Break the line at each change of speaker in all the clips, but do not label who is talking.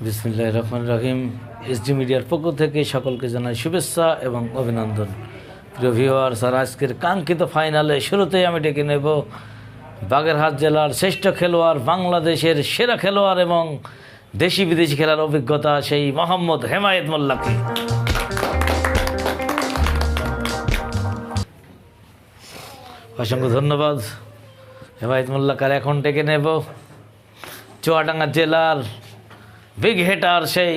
বিসমিল্লাহির রহমানির রহিম। এসডি মিডিয়ার পক্ষ থেকে সকলকে জানাই শুভেচ্ছা এবং অভিনন্দন। প্রিয় ভিউয়ার্স, আর আজকের কাঙ্ক্ষিত ফাইনালে শুরুতেই আমি ডেকে নেব বাগেরহাট জেলার শ্রেষ্ঠ খেলোয়াড়, বাংলাদেশের সেরা খেলোয়াড় এবং দেশি বিদেশি খেলার অভিজ্ঞতা সেই মোহাম্মদ হেমায়েত মোল্লাকে। অসংখ্য ধন্যবাদ হেমায়েত মোল্লাকে। এখন ডেকে নেব চুয়াডাঙ্গা জেলার বিগ হেটার সেই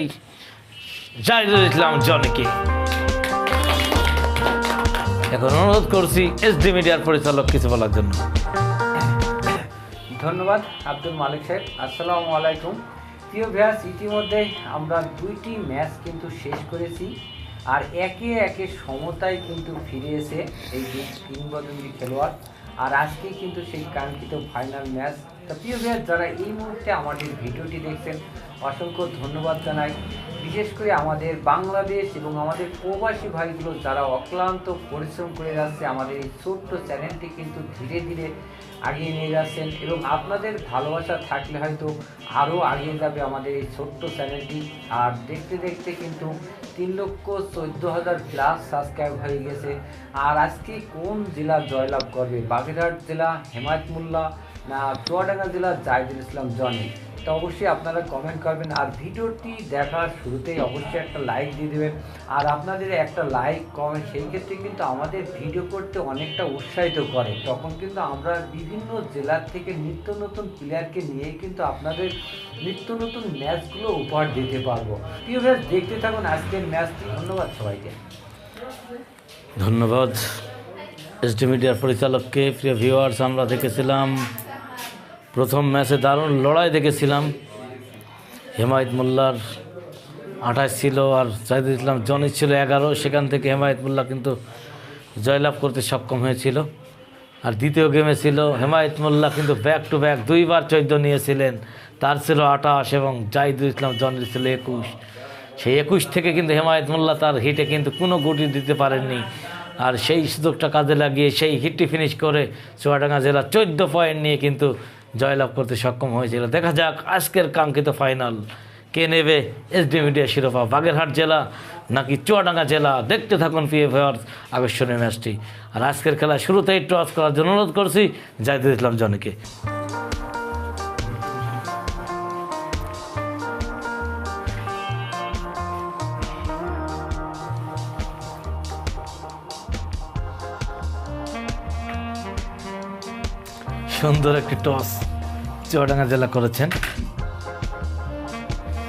জাহিদুল ইসলাম জনিকে। এখন অনুরোধ করছি এসডি মিডিয়ার পরিচালক কিছু বলার জন্য।
ধন্যবাদ আব্দুল মালিক সাহেব। আসসালামু আলাইকুম। প্রিয় ভিউয়ার্স, ইতিমধ্যে আমরা দুইটি ম্যাচ কিন্তু শেষ করেছি, আর একে একে সমতায় কিন্তু ফিরে এসে এই কিংবদন্তি খেলোয়াড়, আর আজকে কিন্তু সেই কাঙ্ক্ষিত ফাইনাল ম্যাচ। তো প্রিয় ভিউয়ার্স, যারা এই মুহূর্তে আমাদের ভিডিওটি দেখছেন অসংখ্য ধন্যবাদ জানাই। বিশেষ করে আমাদের বাংলাদেশ এবং আমাদের প্রবাসী ভাইগুলো যারা অক্লান্ত পরিশ্রম করে যাচ্ছে, আমাদের এই ছোট্ট চ্যানেলটি কিন্তু ধীরে ধীরে আগিয়ে নিয়ে যাচ্ছেন, এবং আপনাদের ভালোবাসা থাকলে হয়তো আরও আগিয়ে যাবে আমাদের এই ছোট্ট চ্যানেলটি। আর দেখতে দেখতে কিন্তু 3,14,000 প্লাস সাবস্ক্রাইব হয়ে গেছে। আর আজকে কোন জেলা জয়লাভ করবে, বাগেরহাট জেলা হেমায়েত মোল্লা না চুয়াডাঙ্গা জেলা জাহিদুল ইসলাম জনি? তো অবশ্যই আপনারা কমেন্ট করবেন, আর ভিডিওটি দেখার শুরুতেই অবশ্যই একটা লাইক দিয়ে দেবেন। আর আপনাদের একটা লাইক কমেন্ট সেই ক্ষেত্রে কিন্তু আমাদের ভিডিও করতে অনেকটা উৎসাহিত করে। তখন কিন্তু আমরা বিভিন্ন জেলার থেকে নিত্য নতুন প্লেয়ারকে নিয়ে কিন্তু আপনাদের নিত্য নতুন ম্যাচগুলো উপহার দিতে পারবো। প্রিয় ম্যাচ দেখতে থাকুন আজকের ম্যাচটি। ধন্যবাদ সবাইকে।
ধন্যবাদ এসডি মিডিয়ার পরিচালককে। প্রিয় ভিউয়ার্স, আমরা দেখেছিলাম প্রথম ম্যাচে দারুণ লড়াই দেখেছিলাম। হেমায়েত মোল্লার 28 ছিল আর জাহিদুল ইসলাম জনি ছিল 11। সেখান থেকে হেমায়েত মোল্লা কিন্তু জয়লাভ করতে সক্ষম হয়েছিল। আর দ্বিতীয় গেমে ছিল হেমায়েত মোল্লা কিন্তু ব্যাক টু ব্যাক 2বার 14 নিয়েছিলেন, তার ছিল 28 এবং জাহিদুল ইসলাম জনির ছিল 21। সেই 21 থেকে কিন্তু হেমায়েত মোল্লা তার হিটে কিন্তু কোনো গুটি দিতে পারেননি, আর সেই সুযোগটা কাজে লাগিয়ে সেই হিটটি ফিনিশ করে চুয়াডাঙ্গা জেলা 14 পয়েন্ট নিয়ে কিন্তু জয়লাভ করতে সক্ষম হয়েছিল। দেখা যাক আজকের কাঙ্ক্ষিত ফাইনাল কে নেবে এসডি মিডিয়া শিরোপা, বাগেরহাট জেলা নাকি চুয়াডাঙ্গা জেলা? দেখতে থাকুন প্রিয় ভিউয়ার্স আকর্ষণীয় ম্যাচটি। আর আজকের খেলা শুরুতেই টস করার জন্য অনুরোধ করছি জাহিদুল ইসলাম জনিকে। সুন্দর একটি টস চুয়াডাঙ্গা জেলা করেছেন।